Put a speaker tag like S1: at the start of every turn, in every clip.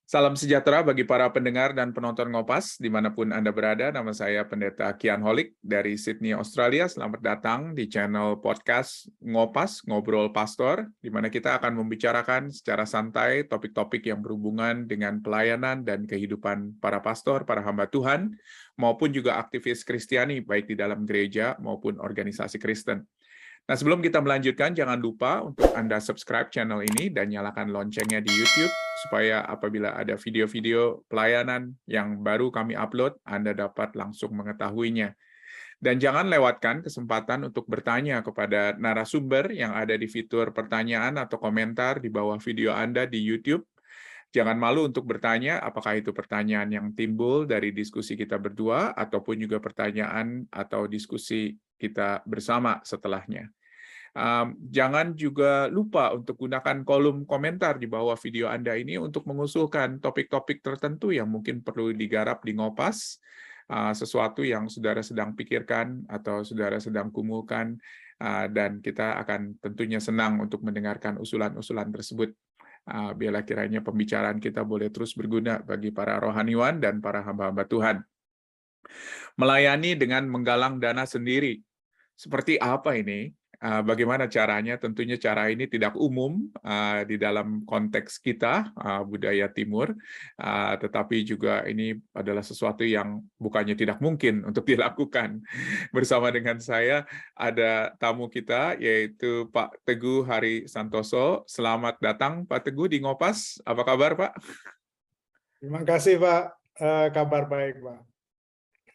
S1: Salam sejahtera bagi para pendengar dan penonton Ngopas, dimanapun Anda berada. Nama saya Pendeta Kian Holik dari Sydney, Australia. Selamat datang di channel podcast Ngopas, Ngobrol Pastor, di mana kita akan membicarakan secara santai topik-topik yang berhubungan dengan pelayanan dan kehidupan para pastor, para hamba Tuhan, maupun juga aktivis Kristiani, baik di dalam gereja maupun organisasi Kristen. Nah, sebelum kita melanjutkan, jangan lupa untuk Anda subscribe channel ini dan nyalakan loncengnya di YouTube, supaya apabila ada video-video pelayanan yang baru kami upload, Anda dapat langsung mengetahuinya. Dan jangan lewatkan kesempatan untuk bertanya kepada narasumber yang ada di fitur pertanyaan atau komentar di bawah video Anda di YouTube. Jangan malu untuk bertanya, apakah itu pertanyaan yang timbul dari diskusi kita berdua, ataupun juga pertanyaan atau diskusi kita bersama setelahnya. Jangan juga lupa untuk gunakan kolom komentar di bawah video Anda ini untuk mengusulkan topik-topik tertentu yang mungkin perlu digarap di Ngopas, sesuatu yang saudara sedang pikirkan atau saudara sedang kumpulkan, dan kita akan tentunya senang untuk mendengarkan usulan-usulan tersebut. Biarlah kiranya pembicaraan kita boleh terus berguna bagi para rohaniwan dan para hamba-hamba Tuhan. Melayani dengan menggalang dana sendiri. Seperti apa ini? Bagaimana caranya? Tentunya cara ini tidak umum di dalam konteks kita, budaya Timur, tetapi juga ini adalah sesuatu yang bukannya tidak mungkin untuk dilakukan. Bersama dengan saya ada tamu kita, yaitu Pak Teguh Hari Santoso. Selamat datang Pak Teguh di Ngopas. Apa kabar Pak?
S2: Terima kasih Pak, kabar baik Pak.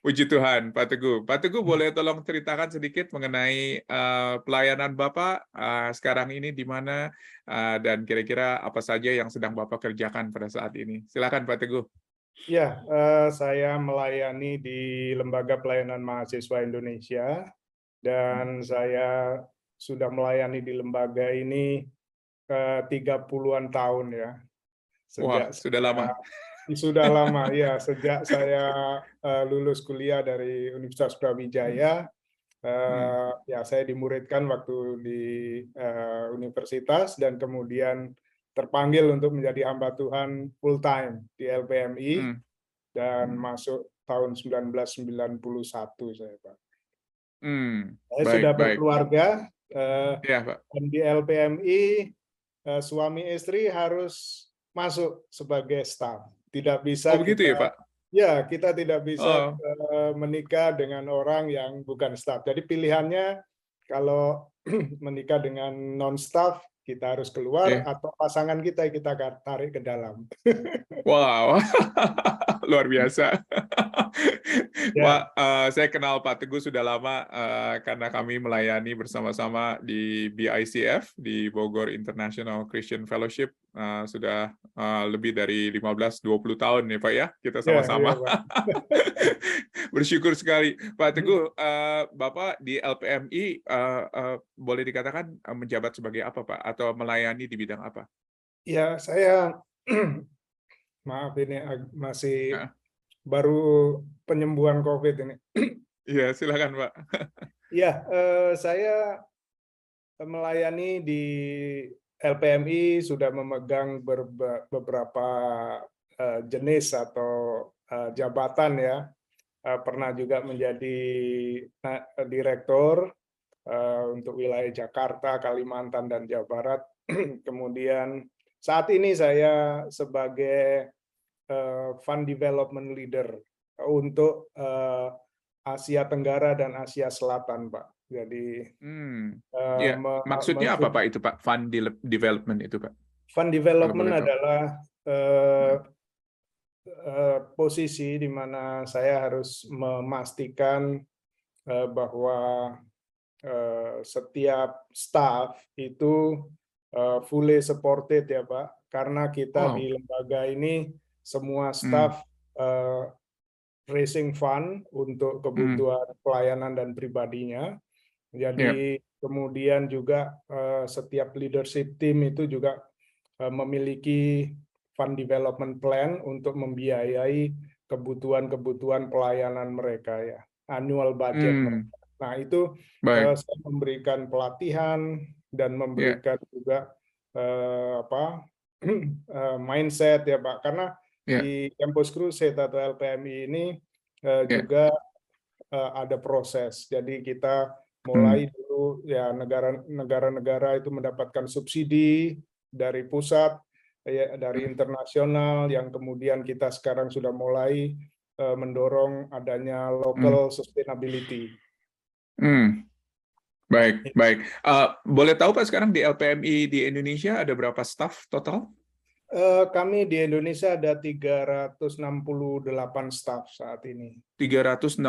S1: Puji Tuhan, Pak Teguh. Pak Teguh, boleh tolong ceritakan sedikit mengenai pelayanan Bapak sekarang ini di mana, dan kira-kira apa saja yang sedang Bapak kerjakan pada saat ini. Silakan Pak Teguh.
S2: Ya, saya melayani di Lembaga Pelayanan Mahasiswa Indonesia, dan saya sudah melayani di lembaga ini 30-an tahun ya.
S1: Wah, sudah lama.
S2: Sudah lama, ya. Sejak saya lulus kuliah dari Universitas Brawijaya, ya saya dimuridkan waktu di universitas dan kemudian terpanggil untuk menjadi hamba Tuhan full time di LPMI dan masuk tahun 1991 saya Pak. Saya
S1: Baik,
S2: sudah
S1: baik.
S2: berkeluarga,
S1: Ya, Pak.
S2: dan di LPMI suami istri harus masuk sebagai staf. Tidak bisa
S1: Oh, begitu ya, Pak?
S2: Ya, kita tidak bisa
S1: Oh,
S2: menikah dengan orang yang bukan staf. Jadi pilihannya kalau menikah dengan non-staf, kita harus keluar,
S1: iya.
S2: atau pasangan kita akan tarik ke dalam.
S1: Wow, luar biasa. Pak,
S2: Ya,
S1: saya kenal Pak Teguh sudah lama karena kami melayani bersama-sama di BICF, di Bogor International Christian Fellowship, sudah lebih dari 15-20 tahun nih Pak ya, kita
S2: ya,
S1: sama-sama.
S2: Pak.
S1: Bersyukur sekali. Pak Teguh, Bapak di LPMI boleh dikatakan menjabat sebagai apa Pak? Atau melayani di bidang apa?
S2: Ya, saya maaf ini masih
S1: Nah,
S2: baru penyembuhan COVID ini.
S1: iya, silakan Pak.
S2: Ya, saya melayani di LPMI, sudah memegang beberapa jenis atau jabatan ya. Pernah juga menjadi direktur untuk wilayah Jakarta, Kalimantan, dan Jawa Barat. Kemudian saat ini saya sebagai Fund Development Leader untuk Asia Tenggara dan Asia Selatan, Pak. Jadi
S1: Ya, maksudnya apa Pak itu Pak? Fund development itu Pak?
S2: Fund
S1: Kalau
S2: Development
S1: boleh tahu.
S2: adalah posisi di mana saya harus memastikan bahwa setiap staff itu fully supported ya Pak, karena kita
S1: Wow.
S2: di lembaga ini semua
S1: Hmm.
S2: staff raising fund untuk kebutuhan pelayanan dan pribadinya. Jadi kemudian juga setiap leadership team itu juga memiliki fund development plan untuk membiayai kebutuhan-kebutuhan pelayanan mereka ya, annual budget mereka. Nah, itu
S1: Baik.
S2: saya memberikan pelatihan dan memberikan juga mindset ya Pak, karena
S1: Ya,
S2: di Campus Crusade atau LPMI ini
S1: ya.
S2: juga ada proses. Jadi kita
S1: Hmm,
S2: mulai dulu ya negara-negara itu mendapatkan subsidi dari pusat, ya, dari internasional, yang kemudian kita sekarang sudah mulai mendorong adanya
S1: hmm,
S2: local sustainability.
S1: hmm. Baik, baik. Boleh tahu Pak sekarang di LPMI di Indonesia ada berapa staff total?
S2: Kami di Indonesia ada 368 staf saat ini.
S1: 368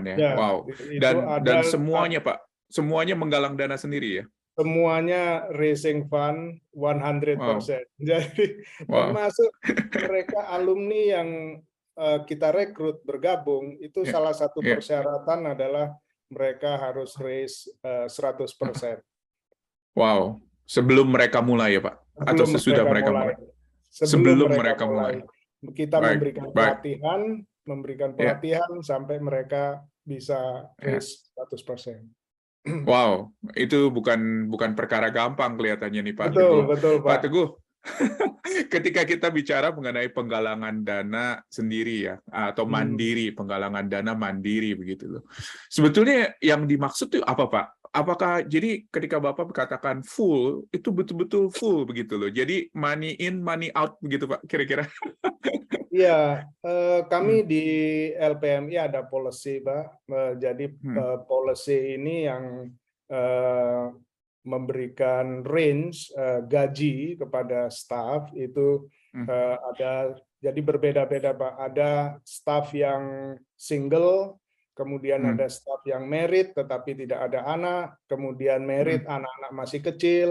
S1: ya.
S2: Ya,
S1: Wow.
S2: itu
S1: Dan semuanya Pak, semuanya menggalang dana sendiri ya.
S2: semuanya raising fund
S1: Wow.
S2: 100%. Jadi
S1: Wow.
S2: termasuk mereka alumni yang kita rekrut bergabung, itu
S1: Ya.
S2: salah satu
S1: Ya.
S2: persyaratan adalah mereka harus raise 100%
S1: Wow. Sebelum mereka mulai ya Pak atau
S2: sebelum
S1: sesudah
S2: mereka
S1: mereka
S2: mulai.
S1: mulai?
S2: Sebelum
S1: Sebelum
S2: mereka
S1: mereka
S2: mulai,
S1: mulai.
S2: kita
S1: Baik, baik.
S2: memberikan
S1: Ya.
S2: pelatihan sampai mereka bisa
S1: Ya.
S2: raise 100%.
S1: Wow, itu bukan bukan perkara gampang kelihatannya nih Pak
S2: Betul,
S1: Teguh.
S2: betul
S1: Pak
S2: Pak.
S1: Teguh, ketika kita bicara mengenai penggalangan dana sendiri ya, atau mandiri, penggalangan dana mandiri begitu loh. Sebetulnya yang dimaksud itu apa Pak? Apakah jadi ketika Bapak berkatakan full, itu betul-betul full begitu loh. Jadi money in, money out begitu Pak, kira-kira.
S2: Iya, kami
S1: Hmm,
S2: di LPMI ada policy, Pak. Jadi
S1: hmm,
S2: policy ini yang eh, memberikan range gaji kepada staff itu
S1: hmm,
S2: ada, jadi berbeda-beda, Pak. Ada staff yang single, kemudian ada
S1: hmm,
S2: staff yang married tetapi tidak ada anak, kemudian
S1: hmm,
S2: married anak-anak masih kecil,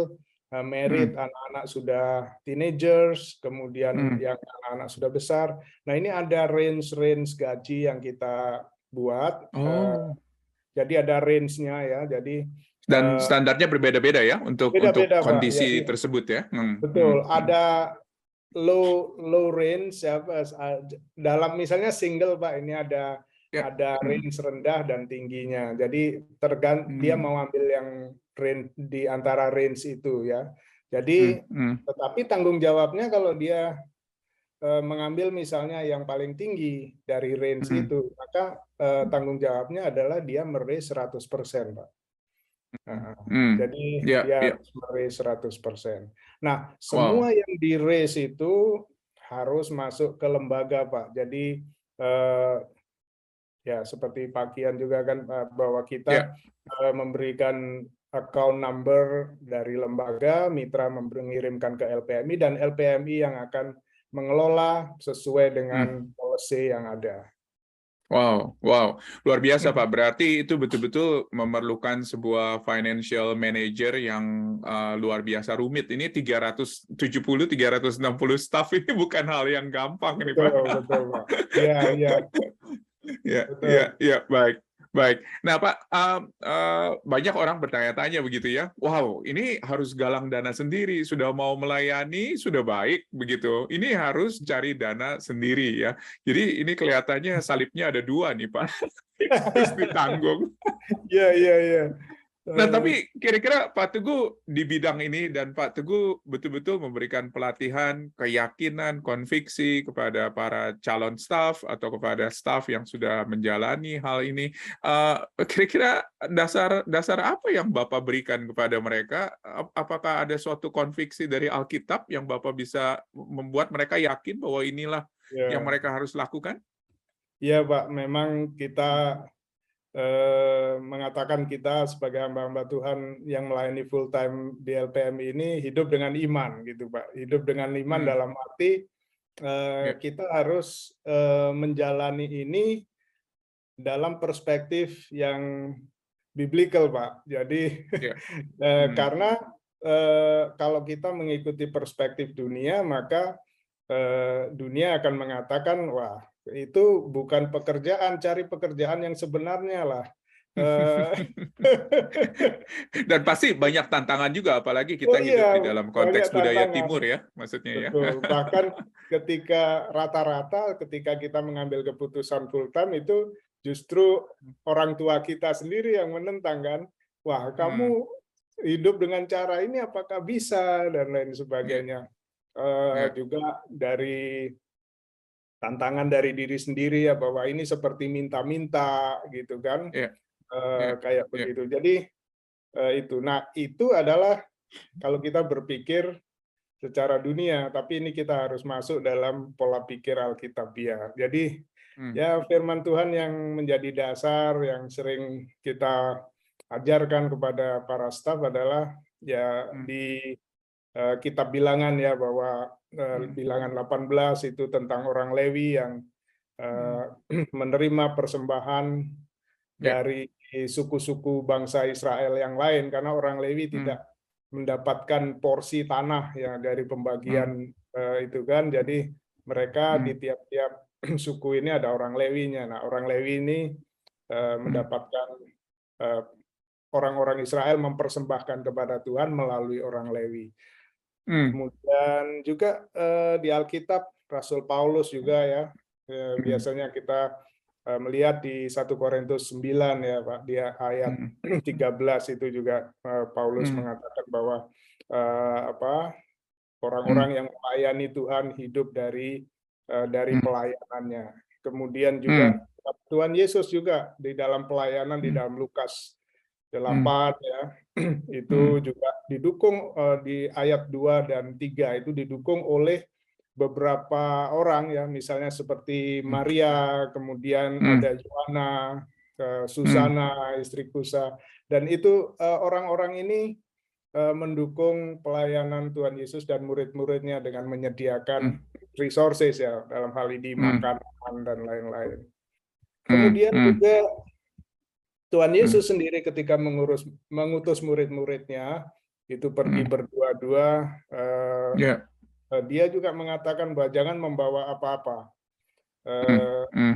S2: married
S1: hmm,
S2: anak-anak sudah teenagers, kemudian
S1: hmm.
S2: yang anak-anak sudah besar. Nah, ini ada range-range gaji yang kita buat.
S1: Oh,
S2: Jadi ada range-nya ya. Jadi
S1: dan standarnya berbeda-beda ya untuk
S2: beda-beda, Pak.
S1: kondisi
S2: Jadi
S1: tersebut ya. Hmm, hmm,
S2: betul,
S1: hmm.
S2: ada low range ya, dalam misalnya single Pak, ini
S1: Ya.
S2: ada
S1: Hmm,
S2: range rendah dan tingginya. Jadi dia
S1: hmm,
S2: mau ambil yang range di antara range itu ya.
S1: hmm,
S2: Jadi
S1: hmm,
S2: tetapi tanggung jawabnya kalau dia mengambil misalnya yang paling tinggi dari range
S1: hmm,
S2: itu, maka tanggung jawabnya adalah dia meraise 100%, Pak. Nah,
S1: hmm.
S2: jadi
S1: Ya,
S2: dia
S1: ya.
S2: harus meraise 100%. Nah, semua
S1: Wow.
S2: yang di raise itu harus masuk ke lembaga, Pak. Jadi eh, ya seperti Pak Kian juga kan, bahwa kita
S1: Ya.
S2: memberikan account number dari lembaga, mitra mengirimkan ke LPMI, dan LPMI yang akan mengelola sesuai
S1: Hmm.
S2: dengan policy yang ada.
S1: Wow, wow. Luar biasa, Pak. Berarti itu betul-betul memerlukan sebuah financial manager yang luar biasa rumit. Ini 360 staff ini bukan hal yang gampang nih, Pak.
S2: Betul, betul, Pak. Iya, iya,
S1: Ya, ya,
S2: betul.
S1: ya, baik, baik. Nah, Pak, banyak orang bertanya-tanya begitu ya. Wow, ini harus galang dana sendiri, sudah mau melayani, sudah baik begitu. Ini harus cari dana sendiri ya. Jadi ini kelihatannya salibnya ada dua nih, Pak. Harus ditanggung.
S2: Iya, iya, iya.
S1: Nah, tapi kira-kira Pak Teguh di bidang ini dan Pak Teguh betul-betul memberikan pelatihan, keyakinan, konviksi kepada para calon staf atau kepada staf yang sudah menjalani hal ini. Kira-kira dasar apa yang Bapak berikan kepada mereka? Apakah ada suatu konviksi dari Alkitab yang Bapak bisa membuat mereka yakin bahwa inilah yang
S2: Ya,
S1: mereka harus lakukan?
S2: iya, Pak. Memang kita mengatakan kita sebagai hamba-hamba Tuhan yang melayani full time di LPM ini hidup dengan iman, gitu, Pak. Hidup dengan iman
S1: Hmm,
S2: dalam arti
S1: ya,
S2: kita harus menjalani ini dalam perspektif yang biblical, Pak. Jadi
S1: ya. Hmm,
S2: karena kalau kita mengikuti perspektif dunia, maka dunia akan mengatakan, wah, itu bukan pekerjaan, cari pekerjaan yang sebenarnya lah.
S1: Dan pasti banyak tantangan juga, apalagi
S2: Oh
S1: kita hidup
S2: iya,
S1: di dalam
S2: banyak
S1: konteks budaya
S2: tantangan.
S1: timur ya, maksudnya ya.
S2: Betul. Bahkan ketika rata-rata ketika kita mengambil keputusan full time itu justru orang tua kita sendiri yang menentang kan. Wah,
S1: Hmm,
S2: kamu hidup dengan cara ini apakah bisa dan lain
S1: ya,
S2: sebagainya.
S1: Ya,
S2: juga dari tantangan dari diri sendiri ya, bahwa ini seperti minta-minta gitu kan,
S1: ya, ya,
S2: kayak
S1: ya.
S2: begitu. Jadi itu. Nah, itu adalah kalau kita berpikir secara dunia, tapi ini kita harus masuk dalam pola pikir Alkitabiah. Jadi
S1: Hmm,
S2: ya firman Tuhan yang menjadi dasar yang sering kita ajarkan kepada para staf adalah ya
S1: hmm,
S2: di kitab Bilangan ya, bahwa
S1: hmm,
S2: Bilangan 18 itu tentang orang Lewi yang
S1: hmm.
S2: eh, menerima persembahan
S1: Ya,
S2: dari suku-suku bangsa Israel yang lain, karena orang Lewi
S1: hmm,
S2: tidak mendapatkan porsi tanah ya dari
S1: hmm,
S2: pembagian itu kan. Jadi mereka di
S1: hmm,
S2: tiap-tiap suku ini ada orang Lewinya. Nah, orang Lewi ini
S1: hmm,
S2: mendapatkan eh, orang-orang Israel mempersembahkan kepada Tuhan melalui orang Lewi.
S1: hmm,
S2: Kemudian juga di Alkitab Rasul Paulus juga ya,
S1: hmm,
S2: biasanya kita melihat di 1 Korintus 9 ya Pak, di ayat
S1: hmm,
S2: 13 itu juga Paulus
S1: hmm,
S2: mengatakan bahwa apa,
S1: hmm,
S2: orang-orang yang melayani Tuhan hidup dari
S1: hmm,
S2: pelayanannya. Kemudian juga
S1: hmm,
S2: Tuhan Yesus juga di dalam pelayanan di
S1: hmm,
S2: dalam Lukas
S1: hmm,
S2: 8 ya,
S1: hmm,
S2: itu juga didukung di ayat 2 dan 3 itu didukung oleh beberapa orang ya, misalnya seperti
S1: hmm,
S2: Maria, kemudian
S1: hmm,
S2: ada Yohana,
S1: hmm,
S2: Susana, istri Kusa, dan itu orang-orang ini mendukung pelayanan Tuhan Yesus dan murid-muridnya dengan menyediakan
S1: hmm,
S2: resources ya, dalam hal ini
S1: hmm,
S2: makanan dan lain-lain.
S1: hmm,
S2: Kemudian
S1: hmm,
S2: juga Tuhan
S1: hmm.
S2: Yesus sendiri ketika mengutus murid-muridnya itu pergi
S1: Hmm.
S2: berdua-dua,
S1: Ya.
S2: dia juga mengatakan bahwa jangan membawa apa-apa.
S1: Hmm,
S2: Eh,
S1: hmm,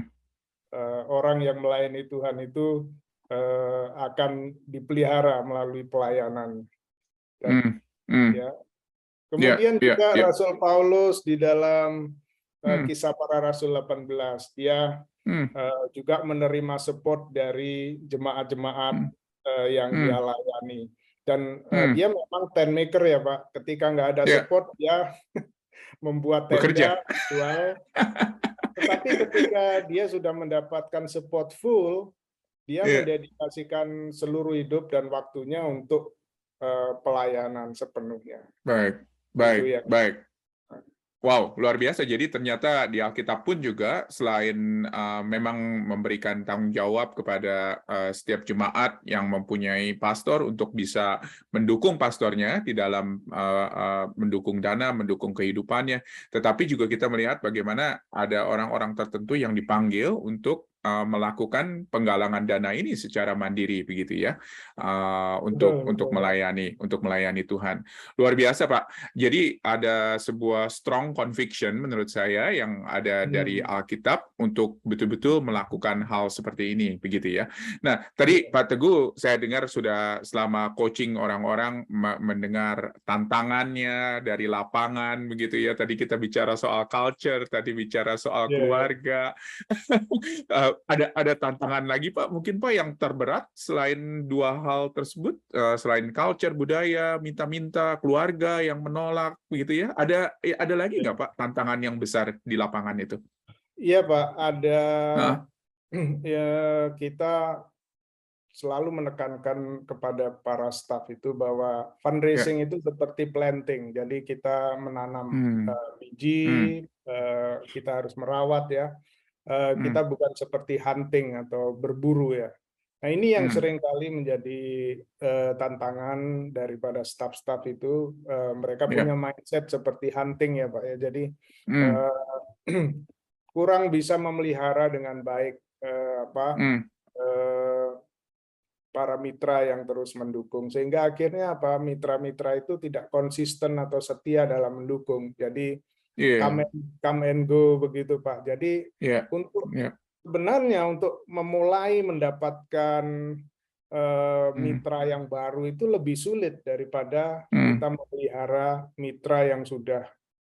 S2: Orang yang melayani Tuhan itu akan dipelihara melalui pelayanan. Dan
S1: hmm, hmm.
S2: ya,
S1: Ya,
S2: kemudian
S1: ya,
S2: juga
S1: ya.
S2: Rasul Paulus di dalam
S1: Hmm,
S2: Kisah Para Rasul 18, dia
S1: hmm,
S2: juga menerima support dari jemaat-jemaat
S1: hmm,
S2: yang dia
S1: hmm,
S2: layani. Dan
S1: hmm.
S2: dia memang tent maker ya Pak. Ketika nggak ada
S1: Ya,
S2: support, dia membuat
S1: bekerja.
S2: tenda, jual. Tetapi ketika dia sudah mendapatkan support full, dia
S1: Ya,
S2: mendedikasikan seluruh hidup dan waktunya untuk pelayanan sepenuhnya.
S1: baik,
S2: Itu
S1: baik,
S2: yang
S1: baik. Wow, luar biasa. Jadi ternyata di Alkitab pun juga selain memang memberikan tanggung jawab kepada setiap jemaat yang mempunyai pastor untuk bisa mendukung pastornya di dalam mendukung dana, mendukung kehidupannya, tetapi juga kita melihat bagaimana ada orang-orang tertentu yang dipanggil untuk melakukan penggalangan dana ini secara mandiri begitu ya,
S2: betul,
S1: untuk
S2: betul Pak.
S1: melayani Tuhan. Luar biasa, Pak. Jadi ada sebuah strong conviction menurut saya yang ada dari
S2: Hmm.
S1: Alkitab untuk betul-betul melakukan hal seperti ini, begitu ya. Nah, tadi
S2: Iya,
S1: Pak Teguh saya dengar sudah selama coaching orang-orang mendengar tantangannya dari lapangan, begitu ya. Tadi kita bicara soal culture, tadi bicara soal
S2: iya, iya.
S1: keluarga. Ada tantangan lagi Pak, mungkin Pak yang terberat selain dua hal tersebut, selain culture, budaya, minta-minta, keluarga yang menolak, begitu ya. Ada lagi
S2: Iya.
S1: nggak Pak tantangan yang besar di lapangan itu?
S2: Iya, Pak, ada
S1: Hah?
S2: ya, kita selalu menekankan kepada para staf itu bahwa
S1: Ya.
S2: fundraising itu seperti planting. Jadi kita menanam
S1: Hmm.
S2: biji,
S1: Hmm.
S2: kita harus merawat ya.
S1: Hmm.
S2: Kita bukan seperti hunting atau berburu ya. Nah, ini yang
S1: Hmm.
S2: seringkali menjadi tantangan daripada staf-staf itu. Mereka punya
S1: Ya.
S2: mindset seperti hunting ya, Pak ya. Jadi
S1: Hmm.
S2: eh, kurang bisa memelihara dengan baik
S1: Hmm.
S2: eh, para mitra yang terus mendukung, sehingga akhirnya apa, mitra-mitra itu tidak konsisten atau setia dalam mendukung. Jadi
S1: Iya.
S2: come and go begitu Pak. Jadi
S1: Iya.
S2: untuk
S1: Iya.
S2: sebenarnya untuk memulai mendapatkan
S1: Hmm.
S2: mitra yang baru itu lebih sulit daripada
S1: Hmm.
S2: kita memelihara mitra yang sudah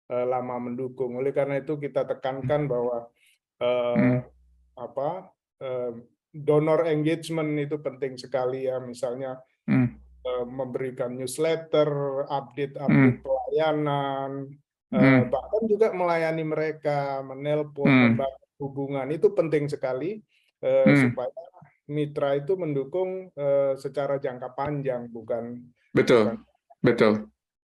S2: lama mendukung. Oleh karena itu kita tekankan bahwa eh,
S1: Hmm.
S2: apa eh, donor engagement itu penting sekali ya, misalnya
S1: Hmm.
S2: memberikan newsletter,
S1: Hmm.
S2: update-update pelayanan,
S1: Hmm.
S2: bahkan juga melayani mereka, menelpon,
S1: Hmm.
S2: membangun hubungan itu penting sekali
S1: Hmm.
S2: supaya mitra itu mendukung secara jangka panjang, bukan
S1: Betul,
S2: pendek.
S1: betul.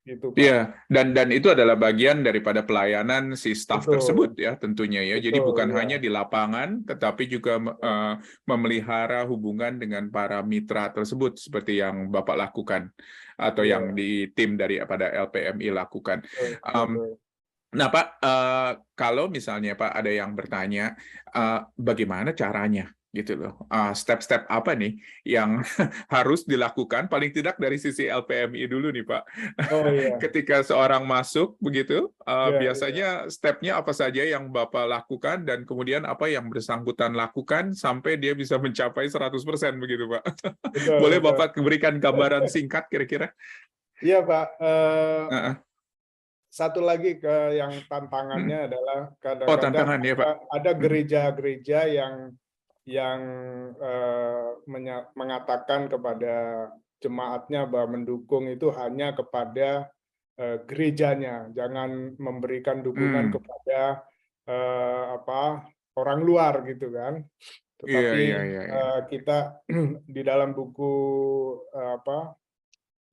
S2: Gitu, Pak.
S1: Iya, dan itu adalah bagian daripada pelayanan si staf tersebut
S2: Betul,
S1: ya tentunya ya. Jadi
S2: betul,
S1: bukan
S2: ya.
S1: hanya di lapangan, tetapi juga memelihara hubungan dengan para mitra tersebut seperti yang Bapak lakukan atau yang
S2: Iya,
S1: di tim daripada LPMI lakukan.
S2: betul,
S1: Um,
S2: betul.
S1: Nah, Pak, kalau misalnya Pak ada yang bertanya, bagaimana caranya gitu loh, step-step apa nih yang harus dilakukan paling tidak dari sisi LPMI dulu nih, Pak.
S2: Oh iya,
S1: Ketika seorang masuk begitu,
S2: iya, iya.
S1: biasanya stepnya apa saja yang Bapak lakukan dan kemudian apa yang bersangkutan lakukan sampai dia bisa mencapai 100% begitu, Pak.
S2: Betul,
S1: Boleh
S2: betul.
S1: Bapak berikan gambaran singkat kira-kira?
S2: Iya, Pak.
S1: Heeh.
S2: Satu lagi yang
S1: Hmm.
S2: tantangannya adalah
S1: Oh,
S2: kadang-kadang
S1: tantangan ya, Pak.
S2: ada
S1: Hmm.
S2: gereja-gereja yang mengatakan kepada jemaatnya bahwa mendukung itu hanya kepada gerejanya, jangan memberikan dukungan
S1: Hmm.
S2: kepada orang luar gitu kan.
S1: Iya,
S2: Tetapi
S1: iya, iya, iya.
S2: kita di dalam buku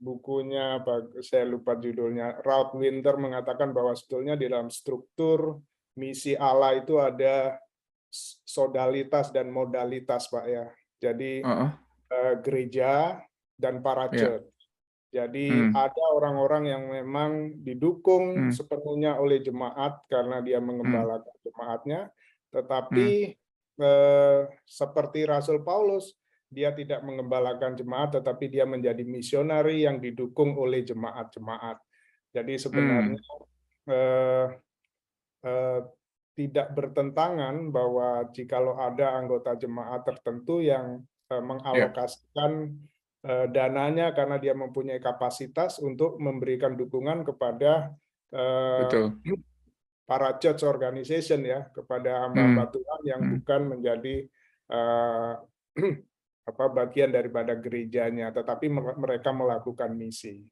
S2: bukunya saya lupa judulnya, Ralph Winter mengatakan bahwa sebetulnya di dalam struktur misi Allah itu ada sodalitas dan modalitas, Pak ya. Jadi
S1: Heeh.
S2: gereja dan para
S1: Iya.
S2: church. Jadi
S1: Hmm.
S2: ada orang-orang yang memang didukung
S1: Hmm.
S2: sepenuhnya oleh jemaat karena dia
S1: Hmm.
S2: mengembalakan jemaatnya,
S1: Hmm.
S2: tetapi seperti Rasul Paulus, dia tidak mengembalakan jemaat, tetapi dia menjadi misionari yang didukung oleh jemaat-jemaat. Jadi sebenarnya
S1: Hmm.
S2: eh, eh, tidak bertentangan bahwa jikalau ada anggota jemaat tertentu yang
S1: Ya,
S2: mengalokasikan dananya karena dia mempunyai kapasitas untuk memberikan dukungan kepada eh,
S1: betul.
S2: para church organization ya, kepada
S1: Hmm.
S2: hamba-hamba Tuhan yang
S1: Hmm.
S2: bukan menjadi eh, bagian daripada gerejanya, tetapi mereka melakukan misi.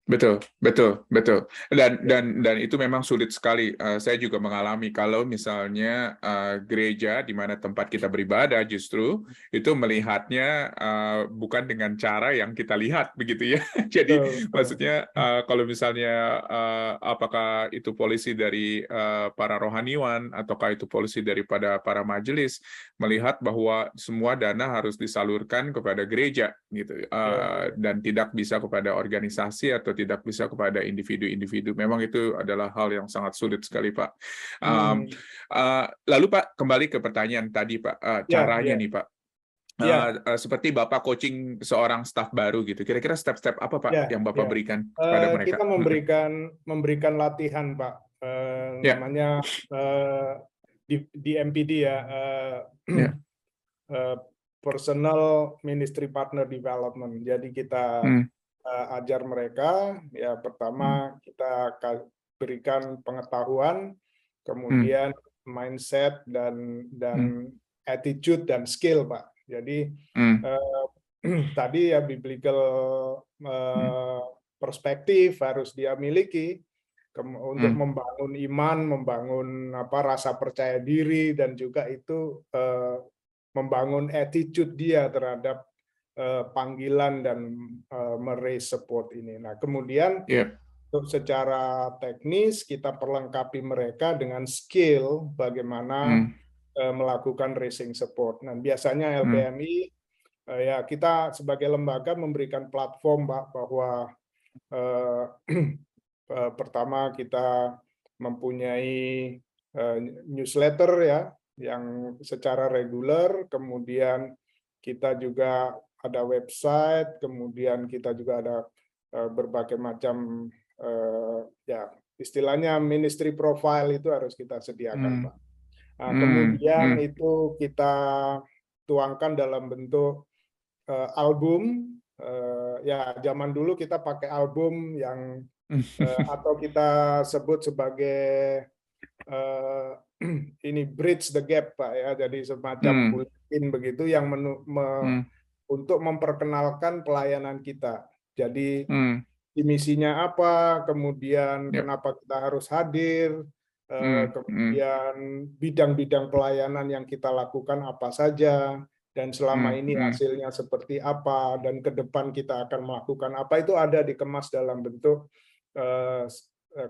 S1: Betul, betul, betul. Dan
S2: Ya,
S1: dan itu memang sulit sekali. Saya juga mengalami kalau misalnya gereja di mana tempat kita beribadah justru itu melihatnya bukan dengan cara yang kita lihat begitu ya. Jadi
S2: betul, betul.
S1: maksudnya kalau misalnya apakah itu polisi dari para rohaniwan ataukah itu polisi daripada para majelis melihat bahwa semua dana harus disalurkan kepada gereja gitu
S2: Ya,
S1: dan tidak bisa kepada organisasi atau tidak bisa kepada individu-individu. Memang itu adalah hal yang sangat sulit sekali, Pak. Um,
S2: hmm.
S1: Lalu Pak, kembali ke pertanyaan tadi, Pak.
S2: Ya,
S1: Caranya
S2: ya,
S1: nih, Pak.
S2: ya.
S1: Seperti Bapak coaching seorang staf baru gitu. Kira-kira step-step apa, Pak,
S2: Ya,
S1: yang Bapak
S2: ya.
S1: berikan kepada
S2: Kita
S1: mereka?
S2: memberikan latihan, Pak.
S1: Ya,
S2: Namanya di MPD ya,
S1: ya.
S2: eh, Personal Ministry Partner Development. Jadi kita
S1: Hmm.
S2: ajar mereka, ya
S1: Hmm.
S2: pertama kita berikan pengetahuan,
S1: Hmm.
S2: kemudian mindset dan
S1: Hmm.
S2: attitude dan skill, Pak. Jadi
S1: Hmm.
S2: eh, tadi ya biblical
S1: Hmm.
S2: perspektif harus dia miliki untuk
S1: Hmm.
S2: membangun iman, membangun rasa percaya diri dan juga itu membangun attitude dia terhadap panggilan dan meraise support ini. Nah, kemudian
S1: Ya.
S2: untuk secara teknis kita perlengkapi mereka dengan skill bagaimana
S1: Hmm.
S2: melakukan raising support. Nah, biasanya
S1: Hmm.
S2: LPMI ya kita sebagai lembaga memberikan platform, Pak, bahwa eh, pertama kita mempunyai newsletter ya yang secara reguler, kemudian kita juga ada website, kemudian kita juga ada berbagai macam ya istilahnya ministry profile itu harus kita sediakan,
S1: Hmm.
S2: Pak. Nah,
S1: Hmm.
S2: kemudian
S1: Hmm.
S2: itu kita tuangkan dalam bentuk album. Ya zaman dulu kita pakai album yang atau kita sebut sebagai uh, ini bridge the gap, Pak ya. Jadi semacam
S1: Hmm.
S2: bulletin begitu yang
S1: Hmm.
S2: untuk memperkenalkan pelayanan kita. Jadi
S1: Hmm.
S2: misinya apa, kemudian
S1: Yep.
S2: kenapa kita harus hadir,
S1: Mm, mm,
S2: kemudian bidang-bidang pelayanan yang kita lakukan apa saja, dan selama
S1: mm,
S2: ini
S1: mm.
S2: hasilnya seperti apa, dan ke depan kita akan melakukan apa, itu ada dikemas dalam bentuk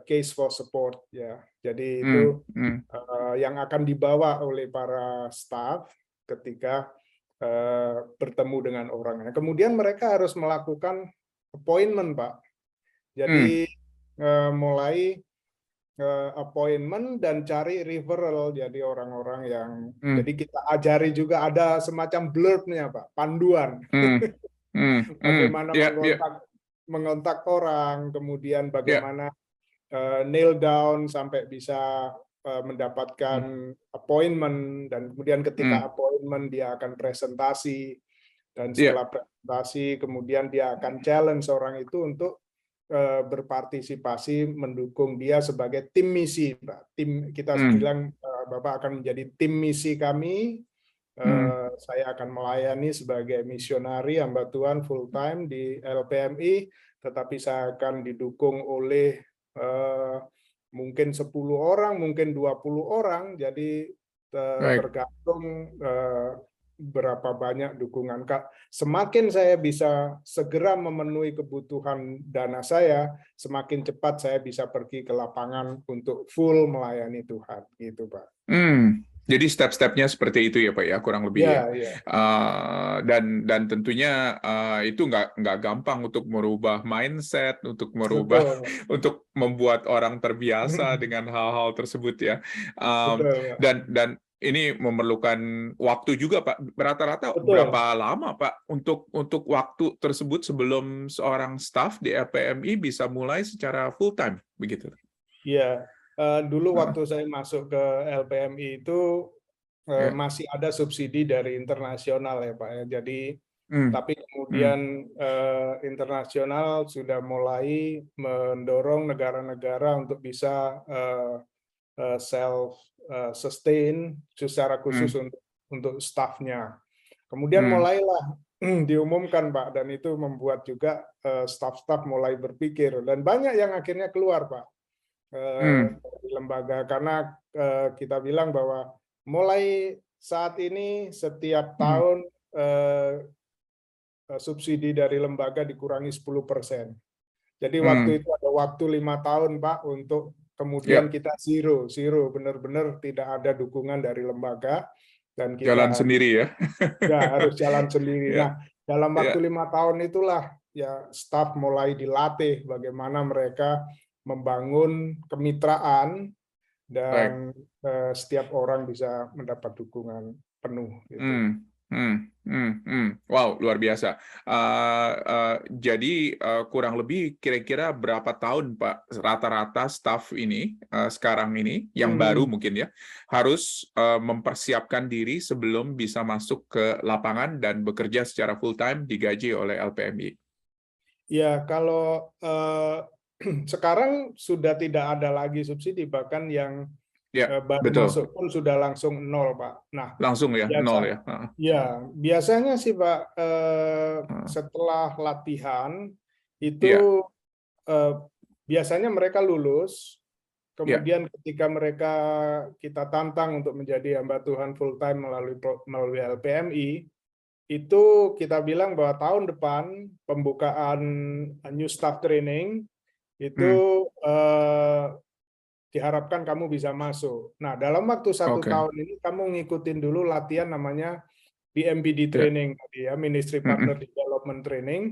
S2: case for support ya. Jadi
S1: Mm,
S2: itu
S1: mm,
S2: yang akan dibawa oleh para staff ketika bertemu dengan orangnya. Kemudian mereka harus melakukan appointment, Pak.
S1: mm,
S2: Jadi mulai appointment dan cari referral, jadi orang-orang yang
S1: mm,
S2: jadi kita ajari juga, ada semacam blurbnya, Pak, panduan
S1: mm, mm, mm.
S2: bagaimana
S1: Ya, ya,
S2: mengontak orang, kemudian
S1: ya.
S2: bagaimana nail down sampai bisa mendapatkan
S1: Mm,
S2: appointment, dan kemudian ketika
S1: mm.
S2: appointment dia akan presentasi, dan
S1: Ya,
S2: setelah presentasi kemudian dia akan challenge orang itu untuk berpartisipasi mendukung dia sebagai tim misi, Pak. Tim kita
S1: mm,
S2: bilang Bapak akan menjadi tim misi kami.
S1: mm,
S2: Saya akan melayani sebagai misionari hamba Tuhan full time di LPMI, tetapi saya akan didukung oleh mungkin 10 orang, mungkin 20 orang, jadi
S1: baik.
S2: tergantung berapa banyak dukungan. Semakin saya bisa segera memenuhi kebutuhan dana saya, semakin cepat saya bisa pergi ke lapangan untuk full melayani Tuhan, gitu Pak.
S1: Jadi step-stepnya seperti itu ya Pak ya, kurang lebih ya.
S2: Ya, ya.
S1: Dan tentunya itu nggak gampang untuk merubah mindset, untuk merubah,
S2: Betul.
S1: untuk membuat orang terbiasa dengan hal-hal tersebut ya.
S2: Betul, Pak.
S1: Dan ini memerlukan waktu juga Pak. Rata-rata
S2: Betul.
S1: berapa lama Pak untuk waktu tersebut sebelum seorang staff di LPMI bisa mulai secara full time begitu?
S2: Ya, dulu
S1: Heeh.
S2: waktu saya masuk ke LPMI itu
S1: Ya.
S2: masih ada subsidi dari internasional ya Pak ya. Jadi
S1: Hmm.
S2: tapi
S1: Hmm.
S2: kemudian internasional sudah mulai mendorong negara-negara untuk bisa self sustain secara khusus
S1: Hmm.
S2: untuk stafnya. Kemudian
S1: Hmm.
S2: mulailah diumumkan Pak, dan itu membuat juga staf-staf mulai berpikir, dan banyak yang akhirnya keluar Pak
S1: Hmm.
S2: dari lembaga, karena kita bilang bahwa mulai saat ini setiap
S1: Hmm.
S2: tahun subsidi dari lembaga dikurangi 10%. Jadi
S1: Hmm.
S2: waktu itu ada waktu 5 tahun Pak untuk kemudian
S1: Ya,
S2: kita zero, benar-benar tidak ada dukungan dari lembaga, dan
S1: jalan
S2: kita
S1: sendiri ya.
S2: harus jalan sendiri.
S1: Ya,
S2: Nah, dalam
S1: ya.
S2: waktu 5 tahun itulah ya staf mulai dilatih bagaimana mereka membangun kemitraan,
S1: Baik.
S2: dan setiap orang bisa mendapat dukungan penuh gitu.
S1: Hmm. Hmm. Hmm. Hmm. Wow, luar biasa. Jadi kurang lebih kira-kira berapa tahun Pak rata-rata staff ini sekarang ini yang baru mungkin ya harus mempersiapkan diri sebelum bisa masuk ke lapangan dan bekerja secara full time digaji oleh LPMI?
S2: Ya, kalau sekarang sudah tidak ada lagi subsidi, bahkan yang
S1: Ya,
S2: baru
S1: betul.
S2: masuk pun sudah langsung nol, Pak. Nah,
S1: Langsung ya, nol ya.
S2: biasanya sih, Pak,
S1: Heeh.
S2: setelah latihan
S1: Iya,
S2: itu eh, biasanya mereka lulus,
S1: iya.
S2: kemudian ketika mereka kita tantang untuk menjadi hamba Tuhan full time melalui LPMI, itu kita bilang bahwa tahun depan pembukaan new staff training itu
S1: Hmm.
S2: diharapkan kamu bisa masuk. Nah, dalam waktu 1 tahun
S1: Oke.
S2: ini kamu ngikutin dulu latihan namanya BMPD
S1: Ya.
S2: training, ya, Ministry Partner
S1: Mm-mm.
S2: Development Training.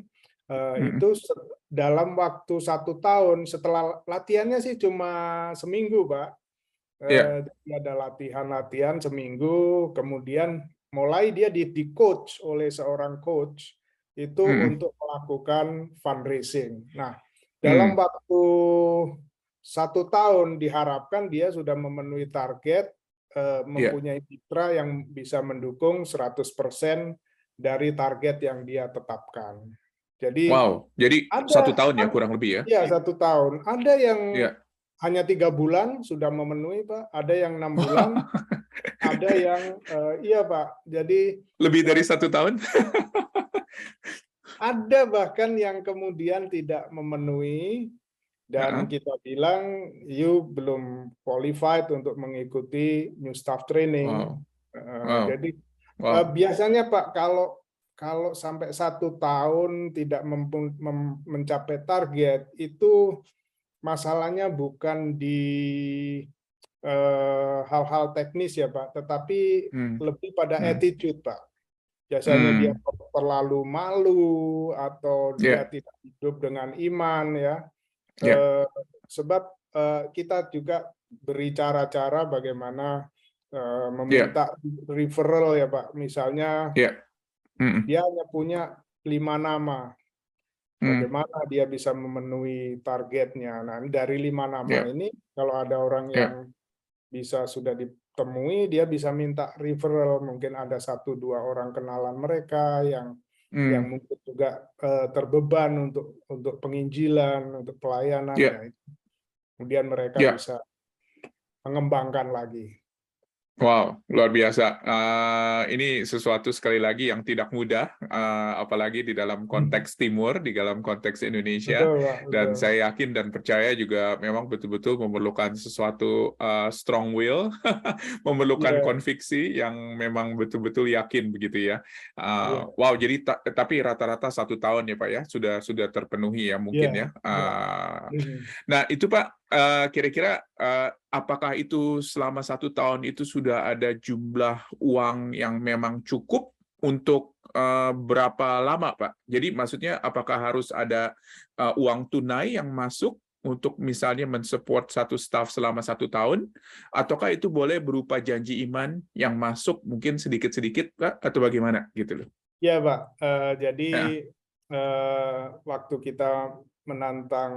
S1: Mm-mm.
S2: Itu dalam waktu 1 tahun, setelah latihannya sih cuma seminggu, Pak.
S1: Ya.
S2: Jadi ada latihan-latihan seminggu, kemudian mulai dia di coach oleh seorang coach itu
S1: Mm-mm.
S2: untuk melakukan fundraising. Nah, dalam
S1: Mm.
S2: waktu 1 tahun diharapkan dia sudah memenuhi target,
S1: Ya.
S2: mempunyai mitra yang bisa mendukung 100% dari target yang dia tetapkan. Jadi
S1: Wow. Jadi satu
S2: ada,
S1: tahun ya kurang lebih ya.
S2: ya 1 tahun. Ada yang
S1: Ya.
S2: hanya 3 bulan sudah memenuhi, Pak. Ada yang 6 bulan, ada yang iya, Pak. Jadi
S1: Lebih dari 1 tahun.
S2: Ada bahkan yang kemudian tidak memenuhi dan kita bilang you belum qualified untuk mengikuti new staff training.
S1: Wow, wow,
S2: Jadi
S1: wow.
S2: biasanya Pak, kalau sampai 1 tahun tidak mencapai target, itu masalahnya bukan di hal-hal teknis ya Pak, tetapi
S1: Hmm,
S2: lebih pada
S1: hmm,
S2: attitude Pak. Biasanya dia
S1: hmm.
S2: terlalu malu atau dia
S1: Ya,
S2: tidak hidup dengan iman ya.
S1: ya,
S2: Sebab kita juga beri cara-cara bagaimana
S1: ya,
S2: meminta referral ya Pak. Misalnya
S1: ya. Hmm,
S2: dia hanya punya 5 nama.
S1: hmm,
S2: Bagaimana dia bisa memenuhi targetnya. Nah, dari 5 nama
S1: ya,
S2: ini, kalau ada orang yang
S1: ya.
S2: bisa sudah ditemui, dia bisa minta referral. Mungkin ada 1-2 orang kenalan mereka yang
S1: Hmm,
S2: mungkin juga terbeban untuk penginjilan, untuk pelayanan.
S1: ya,
S2: Ya. Kemudian mereka
S1: ya.
S2: bisa mengembangkan lagi.
S1: Wow, luar biasa. Ini sesuatu sekali lagi yang tidak mudah, apalagi di dalam konteks timur, di dalam konteks Indonesia.
S2: Betul, Pak,
S1: Dan
S2: betul.
S1: saya yakin dan percaya juga memang betul-betul memerlukan sesuatu strong will, memerlukan
S2: Iya,
S1: konviksi yang memang betul-betul yakin begitu ya.
S2: iya,
S1: Wow, jadi tapi rata-rata 1 tahun ya Pak ya, sudah terpenuhi ya
S2: iya,
S1: mungkin ya.
S2: iya. Mhm.
S1: Nah itu Pak, kira-kira apakah itu selama 1 tahun itu sudah ada jumlah uang yang memang cukup untuk berapa lama, Pak? Jadi maksudnya apakah harus ada uang tunai yang masuk untuk misalnya mensupport satu staff selama 1 tahun, ataukah itu boleh berupa janji iman yang masuk mungkin sedikit-sedikit, Pak, atau bagaimana gitu loh?
S2: Iya, Pak. Jadi
S1: Ya,
S2: waktu kita menantang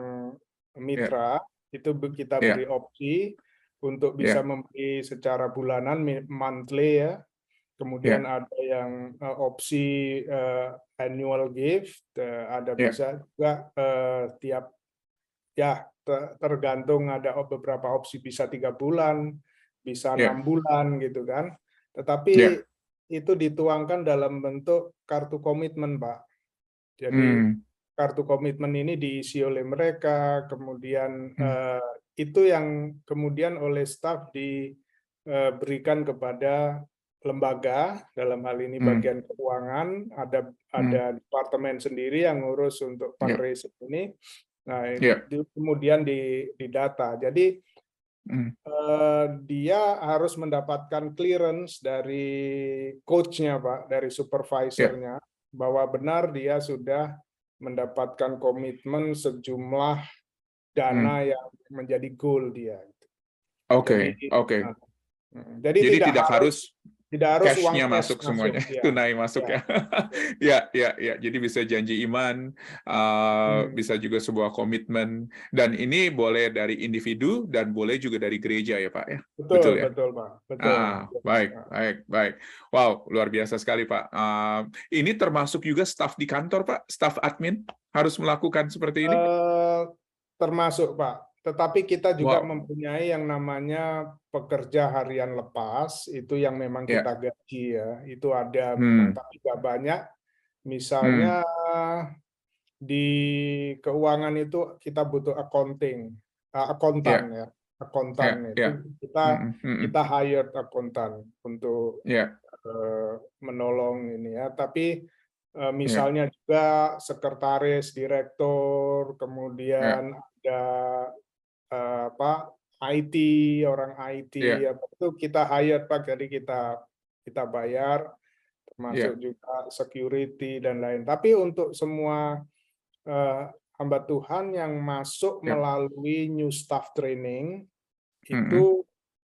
S1: ya,
S2: mitra, itu kita beri
S1: ya,
S2: opsi untuk bisa
S1: ya,
S2: membeli secara bulanan, monthly ya. Kemudian
S1: ya,
S2: ada yang opsi annual gift, ada
S1: ya,
S2: bisa juga tiap ya tergantung, ada beberapa opsi bisa 3 bulan, bisa
S1: ya,
S2: 6 bulan gitu kan. Tetapi
S1: ya.
S2: itu dituangkan dalam bentuk kartu komitmen, Pak. Jadi
S1: Hmm,
S2: kartu komitmen ini diisi oleh mereka, kemudian
S1: hmm,
S2: itu yang kemudian oleh staf diberikan kepada lembaga, dalam hal ini
S1: hmm,
S2: bagian keuangan,
S1: hmm.
S2: ada departemen sendiri yang ngurus untuk
S1: Ya,
S2: fundraising ini. Nah,
S1: ya,
S2: itu kemudian didata. Jadi
S1: hmm,
S2: dia harus mendapatkan clearance dari coach-nya, Pak, dari
S1: ya,
S2: supervisor-nya, bahwa benar dia sudah mendapatkan komitmen sejumlah dana
S1: hmm.
S2: yang menjadi goal dia. Jadi,
S1: Oke, oke.
S2: nah, jadi
S1: Jadi tidak harus
S2: tidak harus uang
S1: cash-nya
S2: cash
S1: masuk
S2: masuk,
S1: semuanya,
S2: ya,
S1: tunai masuk
S2: ya.
S1: ya. Ya, ya, ya. Jadi bisa janji iman,
S2: Hmm.
S1: bisa juga sebuah komitmen, dan ini boleh dari individu dan boleh juga dari gereja ya Pak ya.
S2: Betul,
S1: Betul ya?
S2: betul, Pak, betul.
S1: Baik, baik, baik. Wow, luar biasa sekali Pak. Ini termasuk juga staf di kantor Pak, staf admin harus melakukan seperti ini?
S2: Eh, Termasuk, Pak. Tetapi kita juga
S1: Wow,
S2: mempunyai yang namanya pekerja harian lepas, itu yang memang
S1: ya.
S2: kita gaji ya. Itu ada memang,
S1: Hmm,
S2: tapi nggak banyak.
S1: hmm,
S2: Misalnya di keuangan itu kita butuh accounting, akuntan
S1: ya,
S2: ya, akuntan
S1: ya,
S2: itu
S1: ya.
S2: kita
S1: Hmm, hmm, hmm.
S2: kita hired akuntan untuk
S1: Ya,
S2: menolong ini ya. Tapi
S1: ya,
S2: misalnya juga sekretaris, direktur,
S1: ya,
S2: kemudian ada apa IT, orang IT,
S1: ya,
S2: apa itu kita hire Pak, jadi kita bayar, termasuk
S1: ya,
S2: juga security dan lain. Tapi untuk semua hamba Tuhan yang masuk
S1: ya.
S2: melalui new staff training
S1: Hmm.
S2: itu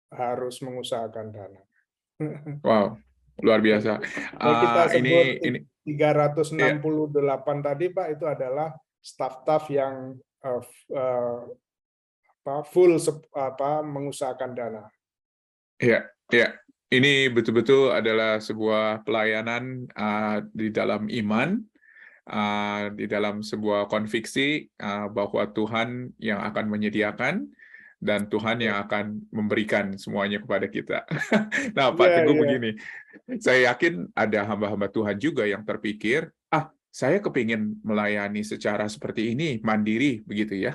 S2: harus mengusahakan dana.
S1: Wow, luar biasa.
S2: Yang kita sebut
S1: Ini, ya,
S2: 368 tadi Pak, itu adalah staf-staf yang full mengusahakan dana.
S1: ya, ya. Ini betul-betul adalah sebuah pelayanan di dalam iman, di dalam sebuah konviksi bahwa Tuhan yang akan menyediakan dan Tuhan
S2: Ya.
S1: yang akan memberikan semuanya kepada kita. Nah,
S2: Iya,
S1: Pak Teguh
S2: iya.
S1: begini, saya yakin ada hamba-hamba Tuhan juga yang terpikir, saya kepingin melayani secara seperti ini, mandiri, begitu ya.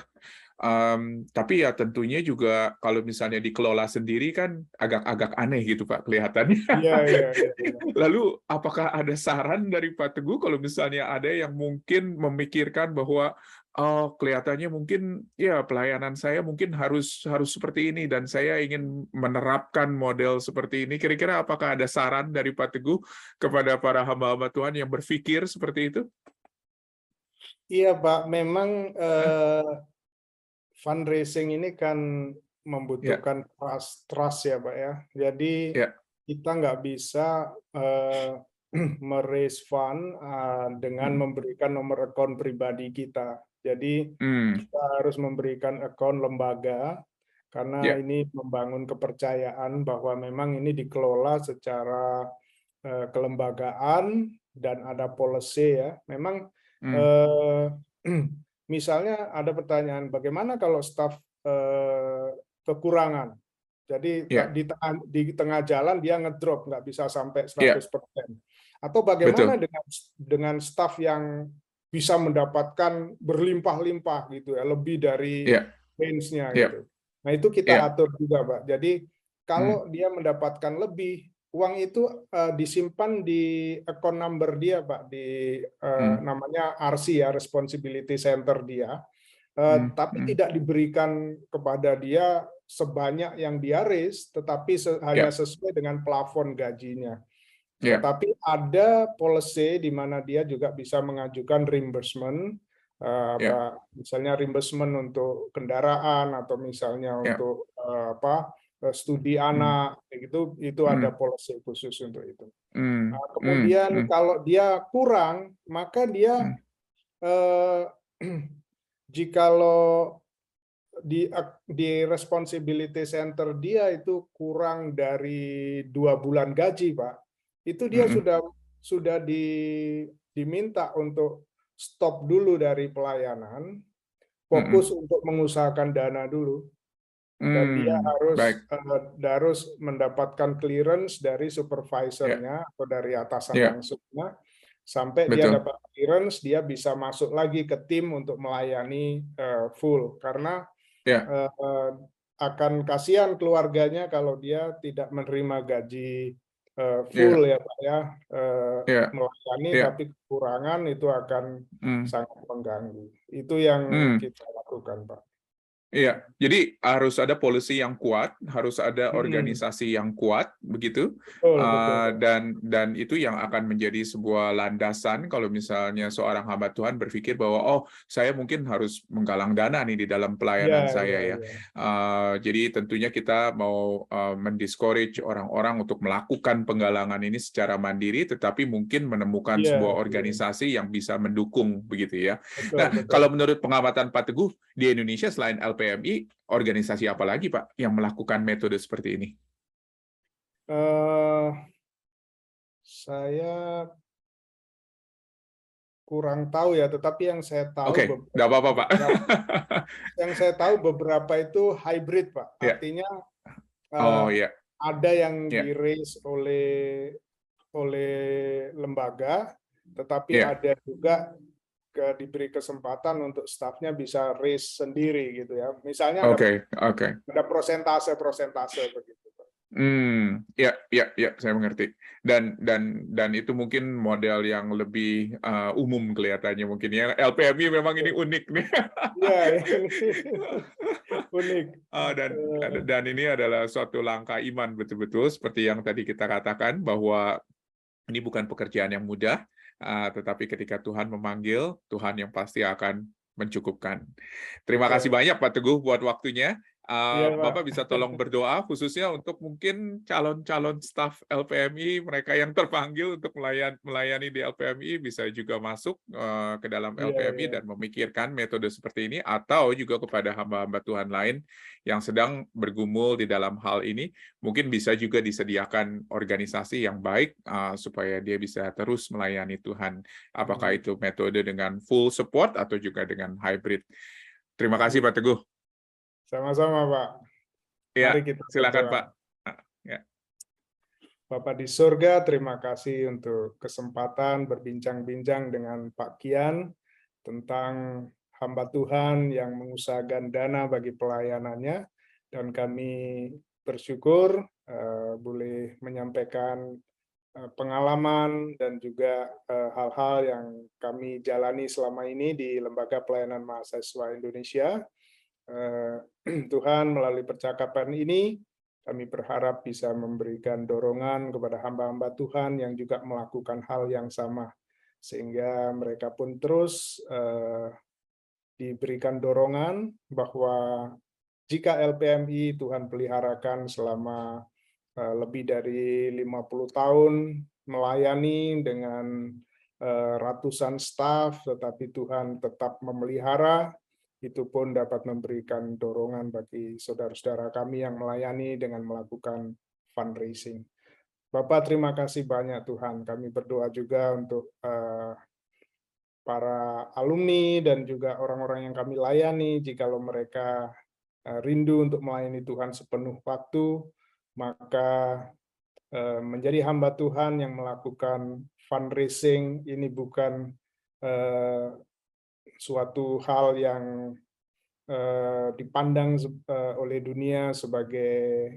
S1: Tapi ya tentunya juga kalau misalnya dikelola sendiri kan agak-agak aneh gitu Pak kelihatannya.
S2: Iya, iya, iya, iya.
S1: Lalu apakah ada saran dari Pak Teguh kalau misalnya ada yang mungkin memikirkan bahwa oh, kelihatannya mungkin ya pelayanan saya mungkin harus seperti ini dan saya ingin menerapkan model seperti ini. Kira-kira apakah ada saran dari Pak Teguh kepada para hamba-hamba Tuhan yang berpikir seperti itu?
S2: Iya, Pak, memang
S1: Hah?
S2: fundraising ini kan
S1: Ya,
S2: membutuhkan trust ya, Pak ya. Jadi
S1: ya.
S2: kita nggak bisa meraise fund dengan
S1: Mm,
S2: memberikan nomor akun pribadi kita. Jadi
S1: mm,
S2: kita harus memberikan akun lembaga karena
S1: ya,
S2: ini membangun kepercayaan bahwa memang ini dikelola secara kelembagaan dan ada policy ya. Memang
S1: mm,
S2: eh, misalnya ada pertanyaan bagaimana kalau staf kekurangan. Jadi
S1: ya,
S2: di tengah jalan dia ngedrop nggak bisa sampai
S1: ya,
S2: 100%. Atau bagaimana
S1: betul.
S2: dengan staf yang bisa mendapatkan berlimpah-limpah gitu ya, lebih dari
S1: Ya,
S2: range-nya
S1: ya,
S2: gitu. Nah, itu kita
S1: ya.
S2: atur juga, Pak. Jadi
S1: Mm,
S2: kalau dia mendapatkan lebih, uang itu disimpan di account number dia, Pak, di
S1: mm,
S2: namanya RC ya, Responsibility Center dia.
S1: mm,
S2: Tapi
S1: mm.
S2: tidak diberikan kepada dia sebanyak yang dia raise, tetapi hanya
S1: Ya,
S2: sesuai dengan plafon gajinya.
S1: ya,
S2: Tetapi ada policy di mana dia juga bisa mengajukan reimbursement,
S1: ya,
S2: misalnya reimbursement untuk kendaraan atau misalnya
S1: ya.
S2: untuk studi
S1: Mm,
S2: anak, itu ada
S1: mm,
S2: policy khusus untuk itu.
S1: mm, mm,
S2: Kemudian
S1: mm,
S2: kalau dia kurang, maka dia
S1: mm,
S2: eh, jikalau di responsibility center dia itu kurang dari 2 bulan gaji, Pak, itu dia
S1: mm,
S2: sudah diminta untuk stop dulu dari pelayanan,
S1: mm,
S2: fokus untuk mengusahakan dana dulu, dan dia
S1: mm.
S2: harus
S1: Baik,
S2: harus mendapatkan clearance dari
S1: ya,
S2: supervisornya atau dari atasan
S1: ya,
S2: langsungnya. Sampai dia
S1: betul.
S2: dapat clearance, dia bisa masuk lagi ke tim untuk melayani full. Karena
S1: Ya,
S2: akan kasihan keluarganya kalau dia tidak menerima gaji full
S1: ya,
S2: ya Pak ya,
S1: ya,
S2: melayani
S1: ya.
S2: tapi kekurangan itu akan
S1: Mm,
S2: sangat mengganggu. Itu yang
S1: mm.
S2: kita lakukan, Pak.
S1: Iya, jadi harus ada policy yang kuat, harus ada
S2: Hmm,
S1: organisasi yang kuat, begitu,
S2: betul, betul, Pak.
S1: dan itu yang akan menjadi sebuah landasan kalau misalnya seorang hamba Tuhan berpikir bahwa oh saya mungkin harus menggalang dana nih di dalam
S2: Ya,
S1: pelayanan
S2: ya,
S1: saya ya.
S2: ya.
S1: Jadi tentunya kita mau mendiscourage orang-orang untuk melakukan penggalangan ini secara mandiri, tetapi mungkin menemukan
S2: Iya,
S1: sebuah
S2: iya.
S1: organisasi yang bisa mendukung begitu ya.
S2: Betul,
S1: Nah,
S2: betul.
S1: kalau menurut pengamatan Pak Teguh, di Indonesia selain LPMI, organisasi apa lagi Pak yang melakukan metode seperti ini?
S2: Eh, saya kurang tahu ya, tetapi
S1: Oke, nggak apa-apa Pak.
S2: yang saya tahu beberapa itu hybrid, Pak.
S1: Ya,
S2: Artinya
S1: oh
S2: eh,
S1: ya,
S2: ada yang
S1: ya,
S2: di-raise oleh lembaga, tetapi
S1: ya.
S2: ada juga diberi kesempatan untuk stafnya bisa raise sendiri gitu ya. Misalnya
S1: Oke, oke.
S2: ada prosentase begitu, Pak.
S1: Ya, ya, ya, saya mengerti. Dan itu mungkin model yang lebih umum kelihatannya mungkin ya. LPMI memang ini unik nih.
S2: Iya, ini unik.
S1: Dan
S2: Eh,
S1: dan ini adalah suatu langkah iman betul-betul seperti yang tadi kita katakan bahwa ini bukan pekerjaan yang mudah, tetapi ketika Tuhan memanggil, Tuhan yang pasti akan mencukupkan. Terima kasih
S2: betul.
S1: banyak Pak Teguh buat waktunya.
S2: Iya, Pak.
S1: Bapak bisa tolong berdoa khususnya untuk mungkin calon-calon staf LPMI, mereka yang terpanggil untuk melayani di LPMI bisa juga masuk ke dalam
S2: Iya,
S1: LPMI
S2: iya.
S1: dan memikirkan metode seperti ini, atau juga kepada hamba-hamba Tuhan lain yang sedang bergumul di dalam hal ini, mungkin bisa juga disediakan organisasi yang baik supaya dia bisa terus melayani Tuhan. Apakah
S2: Hmm.
S1: itu metode dengan full support atau juga dengan hybrid. Terima kasih
S2: Iya.
S1: Pak Teguh.
S2: Sama-sama, Pak.
S1: Ya,
S2: Mari kita
S1: silakan
S2: berdoa.
S1: Pak. Ya.
S2: Bapa di surga, terima kasih untuk kesempatan berbincang-bincang dengan Pak Kian tentang hamba Tuhan yang mengusahakan dana bagi pelayanannya, dan kami bersyukur boleh menyampaikan pengalaman dan juga hal-hal yang kami jalani selama ini di Lembaga Pelayanan Mahasiswa Indonesia. Tuhan, melalui percakapan ini kami berharap bisa memberikan dorongan kepada hamba-hamba Tuhan yang juga melakukan hal yang sama, sehingga mereka pun terus diberikan dorongan bahwa jika LPMI Tuhan peliharakan selama lebih dari 50 tahun melayani dengan ratusan staf, tetapi Tuhan tetap memelihara, itu pun dapat memberikan dorongan bagi saudara-saudara kami yang melayani dengan melakukan fundraising. Bapak, terima kasih banyak Tuhan. Kami berdoa juga untuk para alumni dan juga orang-orang yang kami layani, jikalau mereka rindu untuk melayani Tuhan sepenuh waktu, maka menjadi hamba Tuhan yang melakukan fundraising ini bukan suatu hal yang dipandang oleh dunia sebagai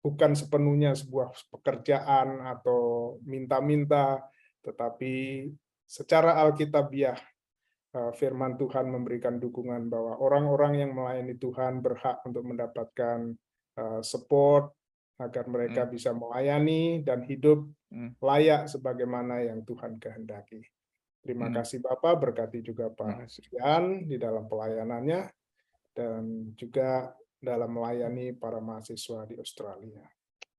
S2: bukan sepenuhnya sebuah pekerjaan atau minta-minta, tetapi secara alkitabiah firman Tuhan memberikan dukungan bahwa orang-orang yang melayani Tuhan berhak untuk mendapatkan support agar mereka bisa melayani dan hidup layak sebagaimana yang Tuhan kehendaki. Terima kasih Bapak, berkati juga Pak Kian di dalam pelayanannya dan juga dalam melayani para mahasiswa di Australia.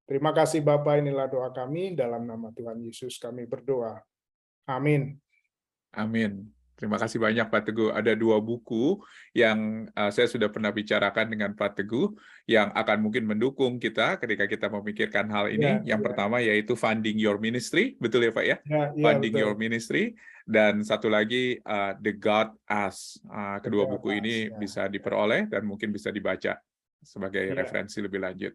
S2: Terima kasih Bapak, inilah doa kami, dalam nama Tuhan Yesus kami berdoa. Amin.
S1: Amin. Terima kasih banyak Pak Teguh. Ada 2 buku yang saya sudah pernah bicarakan dengan Pak Teguh yang akan mungkin mendukung kita ketika kita memikirkan hal ini. Yang pertama yaitu Funding Your Ministry, betul ya Pak ya? Funding
S2: Betul.
S1: Your Ministry. Dan satu lagi The God Us. Kedua buku ini bisa diperoleh dan mungkin bisa dibaca sebagai referensi lebih lanjut.